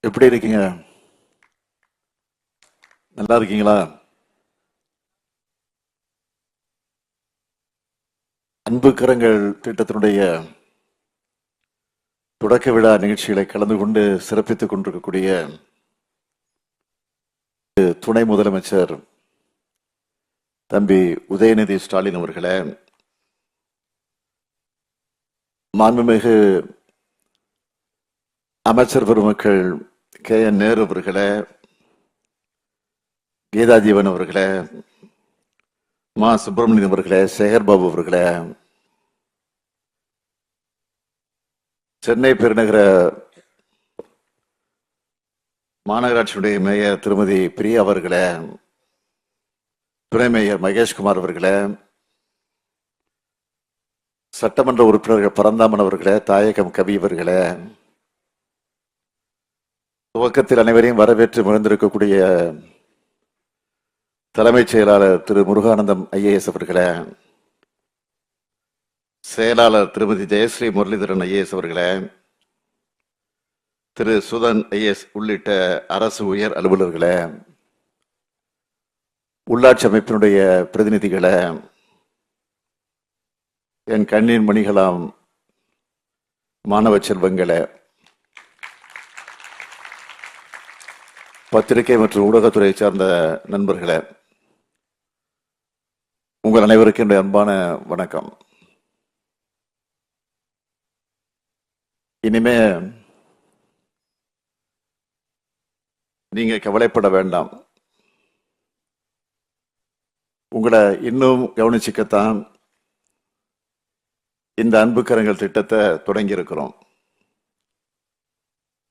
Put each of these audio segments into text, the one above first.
எப்படி இருக்கீங்க? நல்லா இருக்கீங்களா? அன்பு கரங்கள் திட்டத்தினுடைய தொடக்க விழா நிகழ்ச்சிகளை கலந்து கொண்டு சிறப்பித்துக் கொண்டிருக்கக்கூடிய துணை முதலமைச்சர் தம்பி உதயநிதி ஸ்டாலின் அவர்களே, மாண்புமிகு அமைச்சர் பெருமக்கள் KN நேரு அவர்களே, கீதாஜீவன் அவர்களே, மா சுப்பிரமணியன் அவர்களே, சேகர்பாபு அவர்களே, சென்னை பெருநகர மாநகராட்சியுடைய மேயர் திருமதி பிரியா அவர்களே, துணை மேயர் மகேஷ்குமார் அவர்களே, சட்டமன்ற உறுப்பினர்கள் பரந்தாமன் அவர்களே, தாயகம் கவி அவர்களே, துவக்கத்தில் அனைவரையும் வரவேற்று மகிழ்ந்திருக்கக்கூடிய தலைமைச் செயலாளர் திரு முருகானந்தம் IAS அவர்களே, செயலாளர் திருமதி ஜெயஸ்ரீ முரளிதரன் IAS அவர்களே, திரு சுதன் IAS உள்ளிட்ட அரசு உயர் அலுவலர்களே, உள்ளாட்சி அமைப்பினுடைய பிரதிநிதிகளே, என் கண்ணின் மணிகளாம் மாணவ செல்வங்களே, பத்திரிகை மற்றும் ஊடகத்துறையை சார்ந்த நண்பர்களே, உங்கள் அனைவருக்கும் என்னுடைய அன்பான வணக்கம். இனிமே நீங்க கவலைப்பட வேண்டாம். உங்களை இன்னும் கவனிச்சுக்கத்தான் இந்த அன்பு கரங்கள் திட்டத்தை தொடங்கி இருக்கிறோம்.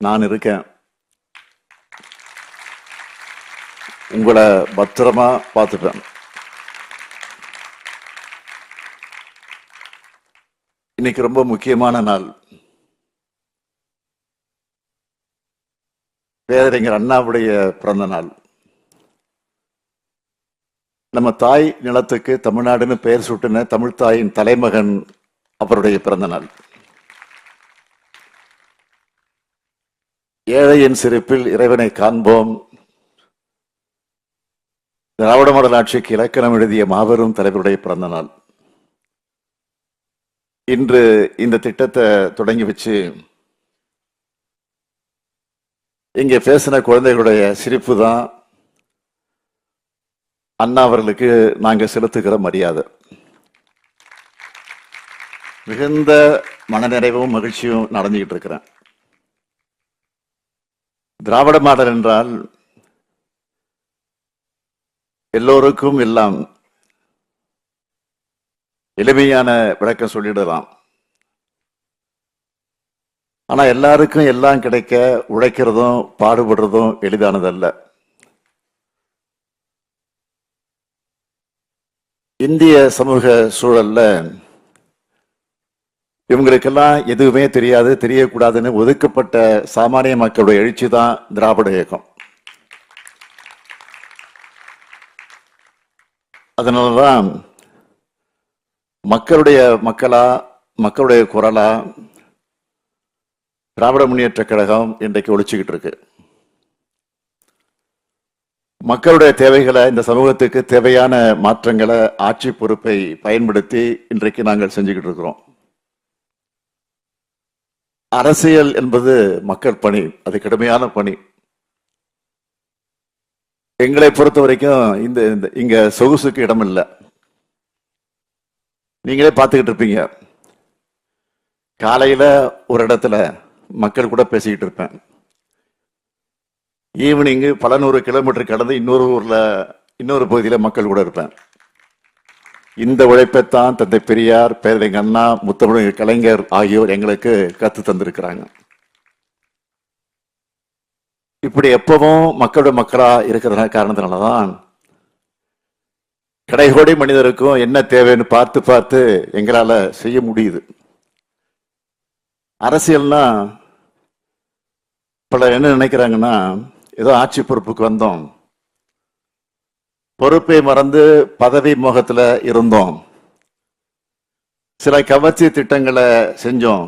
நான் இருக்கேன். உங்களை பத்திரமா பார்த்துப்பேன். இன்னைக்கு ரொம்ப முக்கியமான நாள். பேரறிஞர் அண்ணாவுடைய பிறந்த நாள். நம்ம தாய் நிலத்துக்கு தமிழ்நாடுன்னு பெயர் சூட்டின தமிழ் தாயின் தலைமகன் அவருடைய பிறந்த நாள். ஏழையின் சிரிப்பில் இறைவனை காண்போம், திராவிட மாடல் ஆட்சிக்கு இலக்கணம் எழுதிய மாபெரும் தலைவருடைய பிறந்த நாள். இன்று இந்த திட்டத்தை தொடங்கி வச்சு இங்கே பேசின குழந்தைகளுடைய சிரிப்பு தான் அண்ணா அவர்களுக்கு நாங்க செலுத்துகிற மரியாதை. மிகுந்த மனநிறைவும் மகிழ்ச்சியும் நடந்துகிட்டு இருக்கிறேன். திராவிட மாடல் என்றால் எல்லோருக்கும் எல்லாம் எளிமையான விளக்கம் சொல்லிடலாம். ஆனா எல்லாருக்கும் எல்லாம் கிடைக்க உழைக்கிறதும் பாடுபடுறதும் எளிதானதல்ல. இந்திய சமூக சூழல்ல இவங்களுக்கெல்லாம் எதுவுமே தெரியாது, தெரியக்கூடாதுன்னு ஒதுக்கப்பட்ட சாமானிய மக்களுடைய எழுச்சி தான் திராவிட இயக்கம். அதனாலதான் மக்களுடைய மக்களா, மக்களுடைய குரலா திராவிட முன்னேற்ற கழகம் இன்றைக்கு ஒழிச்சுக்கிட்டு இருக்கு. மக்களுடைய தேவைகளை, இந்த சமூகத்துக்கு தேவையான மாற்றங்களை ஆட்சி பொறுப்பை பயன்படுத்தி இன்றைக்கு நாங்கள் செஞ்சுக்கிட்டு இருக்கிறோம். அரசியல் என்பது மக்கள் பணி, அது கடுமையான பணி. எங்களை பொறுத்த வரைக்கும் இங்க சொகுசுக்கு இடம் இல்லை. நீங்களே பார்த்துக்கிட்டு இருப்பீங்க. காலையில ஒரு இடத்துல மக்கள் கூட பேசிக்கிட்டு இருப்பேன். ஈவினிங்கு பல 100 கிலோமீட்டர் கடந்து இன்னொரு ஊர்ல, இன்னொரு பகுதியில மக்கள் கூட இருப்பேன். இந்த உழைப்பைத்தான் தந்தை பெரியார், பேரறிஞர் அண்ணா, முத்தமிழ் கலைஞர் ஆகியோர் எங்களுக்கு கத்து தந்திருக்கிறாங்க. இப்படி எப்பவும் மக்களோட மக்களா இருக்கிற காரணத்தினாலதான் கடைகோடி மனிதருக்கும் என்ன தேவைன்னு பார்த்து பார்த்து எங்களால செய்ய முடியுது. அரசியல்னா பலர் என்ன நினைக்கிறாங்கன்னா, ஏதோ ஆட்சி பொறுப்புக்கு வந்தோம், பொறுப்பை மறந்து பதவி மோகத்துல இருந்தோம், சில கவர்ச்சி திட்டங்களை செஞ்சோம்,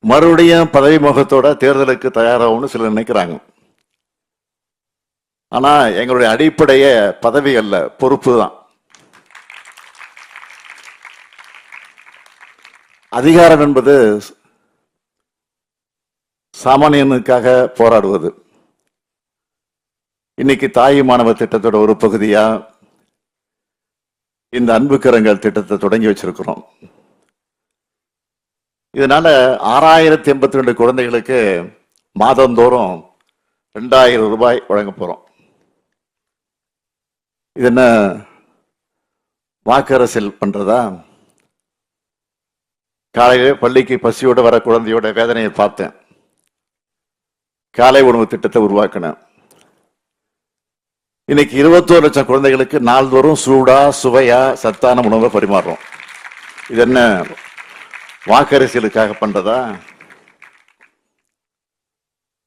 மறுபடியும் பதவி முகத்தோட தேர்தலுக்கு தயாராகும்னு சிலர் நினைக்கிறாங்க. ஆனா எங்களுடைய அடிப்படைய பதவி அல்ல, பொறுப்பு தான். அதிகாரம் என்பது சாமானியனுக்காக போராடுவது. இன்னைக்கு தாய் மாணவ திட்டத்தோட ஒரு பகுதியா இந்த அன்பு கரங்கள் திட்டத்தை தொடங்கி வச்சிருக்கிறோம். இதனால 6082 குழந்தைகளுக்கு மாதந்தோறும் 2000 ரூபாய் வழங்க போறோம். இது என்ன வாக்கு அரசியல் பண்றதா? காலையில பள்ளிக்கு பசியோட வர குழந்தையோட வேதனையை பார்த்தேன். காலை உணவு திட்டத்தை உருவாக்கினேன். இன்னைக்கு 21 லட்சம் குழந்தைகளுக்கு நாள்தோறும் சூடா சுவையா சத்தான உணவை பரிமாறுறோம். இது என்ன வாக்கரசியலுக்காக பண்றதா?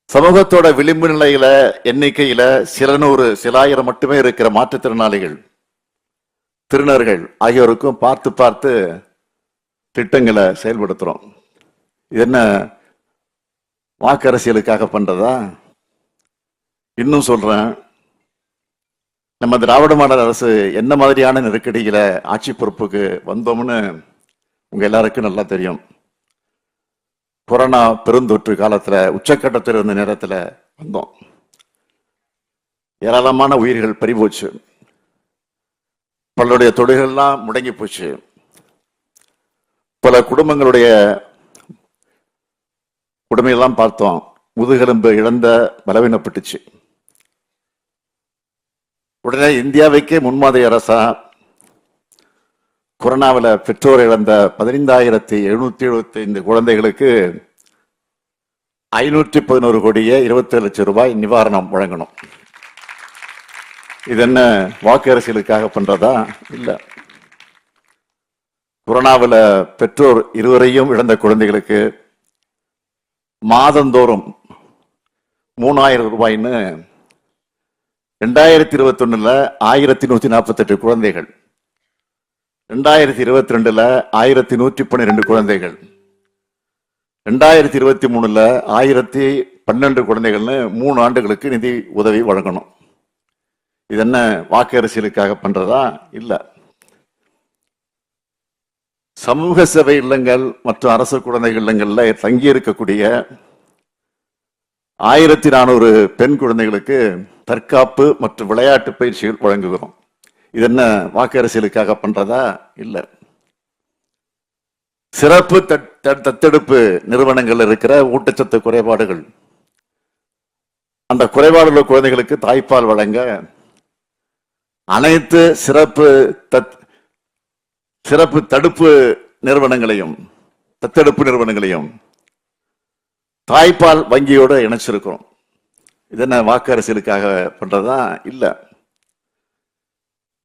சமூகத்தோட விளிம்பு நிலையில எண்ணிக்கையில சில நூறு சில ஆயிரம் மட்டுமே இருக்கிற மாற்றுத்திறனாளிகள், திருநர்கள் ஆகியோருக்கும் பார்த்து பார்த்து திட்டங்களை செயல்படுத்துறோம். இது என்ன வாக்கரசியலுக்காக பண்றதா? இன்னும் சொல்றேன், நம்ம திராவிட மாடல் அரசு என்ன மாதிரியான நெருக்கடியில ஆட்சி பொறுப்புக்கு வந்தோம்னு உங்க எல்லாருக்கும் நல்லா தெரியும். கொரோனா பெருந்தொற்று காலத்துல உச்சக்கட்டத்தில் இருந்த நேரத்துல வந்தோம். ஏராளமான உயிர்கள் பறிபோச்சு, பலருடைய தொழில்கள்லாம் முடங்கி போச்சு, பல குடும்பங்களுடைய கொடுமையெல்லாம் பார்த்தோம். முதுகெலும்பு இழந்த பலவீனப்பட்டுச்சு. உடனே இந்தியாவுக்கே முன்மாதிரி அரசா கொரோனாவில் பெற்றோர் இழந்த 15,775 குழந்தைகளுக்கு 511 கோடியே 27 லட்சம் ரூபாய் நிவாரணம் வழங்கணும். இது என்ன வாக்கு அரசியலுக்காக பண்றதா? இல்ல. கொரோனாவில் பெற்றோர் இருவரையும் இழந்த குழந்தைகளுக்கு மாதந்தோறும் 3000 ரூபாய்ன்னு 2021 1148 குழந்தைகள், 2022 1112 குழந்தைகள், 2023 1012 குழந்தைகள்னு 3 ஆண்டுகளுக்கு நிதி உதவி வழங்கணும். இது என்ன வாக்கு அரசியலுக்காக பண்றதா? இல்ல. சமூக சேவை இல்லங்கள் மற்றும் அரசு குழந்தைகள் இல்லங்கள்ல தங்கி இருக்கக்கூடிய 1400 பெண் குழந்தைகளுக்கு தற்காப்பு மற்றும் விளையாட்டு பயிற்சிகள் வழங்குகிறோம். இது என்ன வாக்கு அரசியலுக்காக பண்றதா? இல்ல. சிறப்பு தத்தெடுப்பு நிறுவனங்கள் இருக்கிற ஊட்டச்சத்து குறைபாடுகள், அந்த குறைபாடுள்ள குழந்தைகளுக்கு தாய்ப்பால் வழங்க அனைத்து சிறப்பு தடுப்பு நிறுவனங்களையும் தத்தெடுப்பு நிறுவனங்களையும் தாய்ப்பால் வங்கியோடு இணைச்சிருக்கிறோம். இது என்ன வாக்கு அரசியலுக்காக பண்றதா? இல்ல.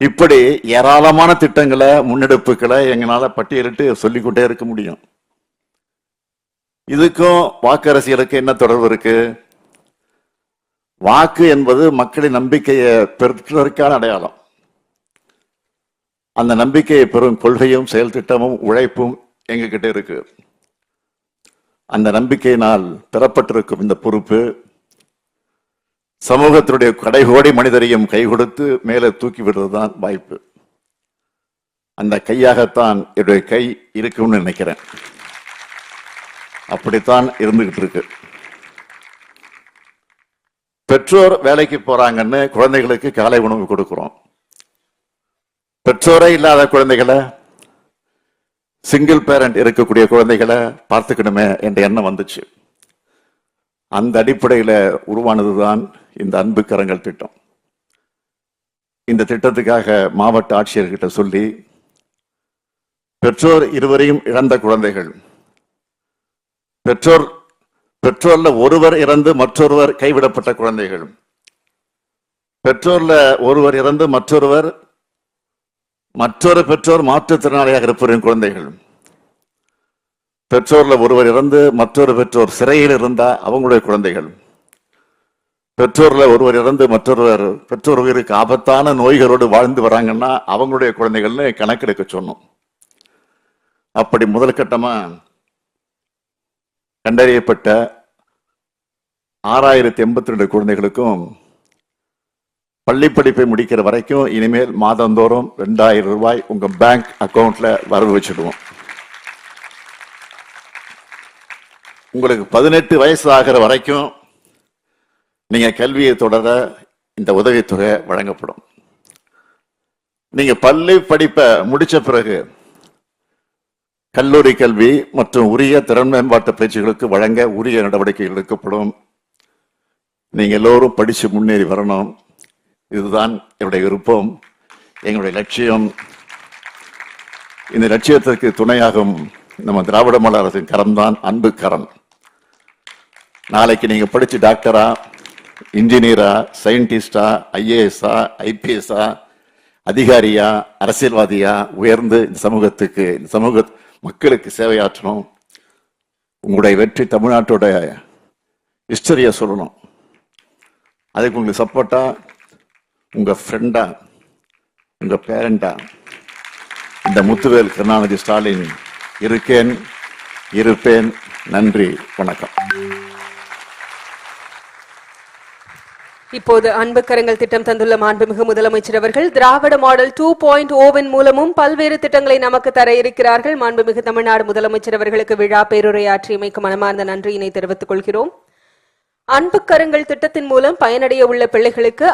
இப்படி ஏராளமான திட்டங்களை, முன்னெடுப்புகளை எங்களால பட்டியலிட்டு சொல்லிக்கொண்டே இருக்க முடியும். இதுக்கும் வாக்கு அரசியலுக்கு என்ன தொடர்பு இருக்கு? வாக்கு என்பது மக்களின் நம்பிக்கையை பெற்றதற்கான அடையாளம். அந்த நம்பிக்கையை பெறும் கொள்கையும் செயல் திட்டமும் உழைப்பும் எங்க கிட்ட இருக்கு. அந்த நம்பிக்கையினால் பெறப்பட்டிருக்கும் இந்த பொறுப்பு சமூகத்தினுடைய கடைகோடி மனிதரையும் கை கொடுத்து மேலே தூக்கி விடுறதுதான் வாய்ப்பு. அந்த கையாகத்தான் என்னுடைய கை இருக்கும்னு நினைக்கிறேன். அப்படித்தான் இருந்துகிட்டு இருக்கு. பெற்றோர் வேலைக்கு போறாங்கன்னு குழந்தைகளுக்கு காலை உணவு கொடுக்கிறோம். பெற்றோரே இல்லாத குழந்தைகளை, சிங்கிள் பேரண்ட் இருக்கக்கூடிய குழந்தைகளை பார்த்துக்கணுமே என்ற எண்ணம் வந்துச்சு. அந்த அடிப்படையில் உருவானதுதான் இந்த அன்பு கரங்கள் திட்டம். இந்த திட்டத்துக்காக மாவட்ட ஆட்சியர்கிட்ட சொல்லி, பெற்றோர் இருவரையும் இழந்த குழந்தைகள், பெற்றோர்ல ஒருவர் இறந்து மற்றொருவர் கைவிடப்பட்ட குழந்தைகள், பெற்றோர்ல ஒருவர் இறந்து மற்றொரு பெற்றோர் மாற்றுத்திறனாளியாக இருப்பவரின் குழந்தைகள், பெற்றோர்ல ஒருவர் இறந்து மற்றொரு பெற்றோர் சிறையில் இருந்தா அவங்களுடைய குழந்தைகள், பெற்றோர்ல ஒருவர் இறந்து பெற்றோர் உயிருக்கு ஆபத்தான நோய்களோடு வாழ்ந்து வராங்கன்னா அவங்களுடைய குழந்தைகள்னு கணக்கெடுக்க சொன்னோம். அப்படி முதல் கட்டமா கண்டறியப்பட்ட 6082 குழந்தைகளுக்கும் பள்ளி படிப்பை முடிக்கிற வரைக்கும் இனிமேல் மாதந்தோறும் 2000 ரூபாய் உங்க பேங்க் அக்கவுண்ட்ல வரவு வச்சிடுவோம். உங்களுக்கு 18 வயசு ஆகிற வரைக்கும் நீங்க கல்வியை தொடர இந்த உதவித்தொகை வழங்கப்படும். நீங்க பள்ளி படிப்பை முடிச்ச பிறகு கல்லூரி கல்வி மற்றும் உரிய திறன் மேம்பாட்டு பயிற்சிகளுக்கு வழங்க உரிய நடவடிக்கைகள் எடுக்கப்படும். நீங்க எல்லோரும் படிச்சு முன்னேறி வரணும். இதுதான் என்னுடைய விருப்பம், எங்களுடைய லட்சியம். இந்த லட்சியத்திற்கு துணையாகும் நம்ம திராவிட மாடல் அரசின் கரம்தான் அன்பு கரம். நாளைக்கு நீங்க படிச்சு டாக்டரா, இன்ஜினியரா, சயின்டிஸ்டா, ஐஏஎஸ்ஆ, ஐபிஎஸ்ஆ, அதிகாரியா, அரசியல்வாதியா உயர்ந்து இந்த சமூகத்துக்கு, இந்த சமூக மக்களுக்கு சேவையாற்றணும். உங்களுடைய வெற்றி தமிழ்நாட்டோட ஹிஸ்டரியை சொல்லணும். அதுக்கு உங்களுக்கு சப்போர்ட்டா உங்க ஃப்ரெண்டா, உங்க பேரண்டா இந்த முத்துவேல் கருணாநிதி ஸ்டாலின் இருக்கேன், இருப்பேன். நன்றி, வணக்கம். இப்போது அன்பு கரங்கள் திட்டம் தந்துள்ள மாண்புமிகு முதலமைச்சர் அவர்கள் திராவிட மாடல் 2.0 மூலமும் பல்வேறு திட்டங்களை நமக்கு தர இருக்கிறார்கள். மாண்புமிகு தமிழ்நாடு முதலமைச்சர் அவர்களுக்கு விழா பேருரையாற்றியமைக்கு மனமார்ந்த நன்றியினை தெரிவித்துக் கொள்கிறோம். அன்பு கரங்கள் திட்டத்தின் மூலம் பயனடைய உள்ள பிள்ளைகளுக்கு